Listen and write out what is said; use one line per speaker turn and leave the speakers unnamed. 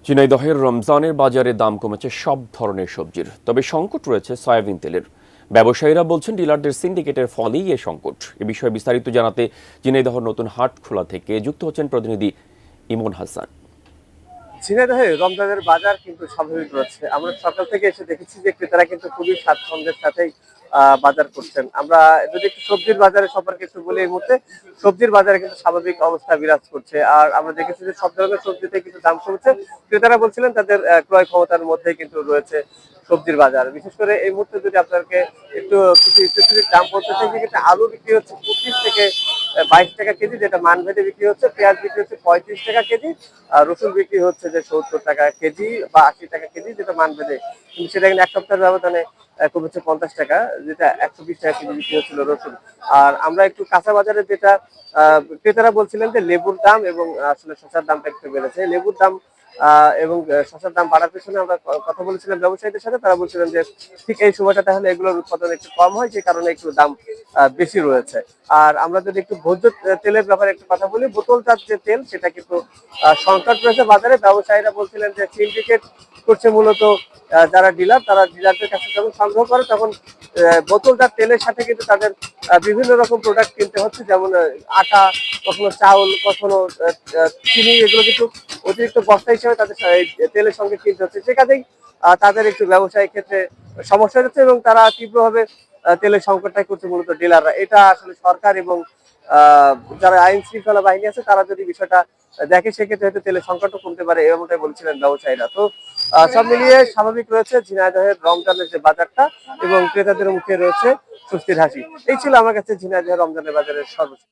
ঝিনাইদহের রমজানের বাজারে দাম কমেছে সব ধরনের সবজির, তবে সংকট রয়েছে সয়াবিন তেলের। ব্যবসায়ীরা বলছেন ডিলারদের সিন্ডিকেটের ফলেই এ সংকট। এ বিষয়ে বিস্তারিত জানাতে ঝিনাইদহ নতুন হাটখোলা থেকে যুক্ত হচ্ছেন প্রতিনিধি ইমন হাসান।
ঝিনাইদহে রমজানের বাজার কিন্তু স্বাভাবিক রয়েছে। আমরা সকাল থেকে এসে দেখেছি যে ক্রেতারা কিন্তু খুবই স্বাচ্ছন্দ্যের সাথেই বাজার করছেন। আমরা যদি একটু সবজির বাজারের সম্পর্কে একটু বলি, এই মুহূর্তে সবজির বাজারে কিন্তু স্বাভাবিক অবস্থা বিরাজ করছে। আর আমরা দেখেছি যে সব ধরনের সবজিতে কিন্তু দাম কমছে। ক্রেতারা বলছিলেন তাদের ক্রয় ক্ষমতার মধ্যেই কিন্তু রয়েছে সবজির বাজার। বিশেষ করে এই মুহূর্তে যদি আপনাকে একটু কিছু স্পেসিফিক দাম বলতে চাই, সেক্ষেত্রে আলু বিক্রি হচ্ছে 25 থেকে 22 টাকা কেজি, যেটা মানভেদে বিক্রি হচ্ছে। পেঁয়াজ বিক্রি হচ্ছে 35 টাকা কেজি। আর রসুন বিক্রি হচ্ছে যে 70 টাকা কেজি বা 80 টাকা কেজি, যেটা মানভেদে। কিন্তু সেটা কিন্তু এক সপ্তাহের ব্যবধানে কমেছে 50 টাকা, যেটা 120 টাকা কেজি বিক্রি হচ্ছিল রসুন। আর আমরা একটু কাঁচা বাজারে যেটা ক্রেতারা বলছিলেন যে লেবুর দাম এবং আসলে শসার দামটা একটু বেড়েছে। লেবুর দাম এবং শসার দাম বাড়ার পেছনে আমরা কথা বলেছিলাম ব্যবসায়ীদের সাথে। তারা বলছিলেন যে ঠিক এই সময়টা তাহলে এগুলোর উৎপাদন একটু কম হয়, যে কারণে একটু দাম বেশি রয়েছে। আর আমরা যদি একটু ভোজ্য তেলের ব্যাপারে একটু কথা বলি, বোতলজাত যে তেল সেটা কিন্তু সংকট রয়েছে বাজারে। ব্যবসায়ীরা বলছিলেন যে সিন্ডিকেট করছে মূলত যারা ডিলার, তারা ডিলারদের কাছে যখন সংগ্রহ করে তখন বোতলজাত তেলের সাথে কিন্তু তাদের বিভিন্ন রকম প্রোডাক্ট কিনতে হচ্ছে, যেমন আটা, কখনো চাউল, কখনো চিনি। এগুলো কিন্তু অতিরিক্ত বস্তা হিসেবে তাদের এই তেলের সঙ্গে কিনতে হচ্ছে। সে কাজেই তাদের একটু ব্যবসায়িক ক্ষেত্রে সমস্যা হচ্ছে এবং তারা তীব্রভাবে তেলের সংকটটাই করছে মূলত ডিলাররা। এটা আসলে সরকার এবং যারা আইন শৃঙ্খলা বাহিনী আছে তারা যদি বিষয়টা দেখে, সেক্ষেত্রে হয়তো তেলের সংকটও কমতে পারে, এমনটাই বলছিলেন ব্যবসায়ীরা। তো সব মিলিয়ে স্বাভাবিক রয়েছে ঝিনাইদহের রমজানের যে বাজারটা, এবং ক্রেতাদের মুখে রয়েছে স্বস্তির হাসি। এই ছিল আমার কাছে ঝিনাইদহের রমজানের বাজারের সর্বোচ্চ।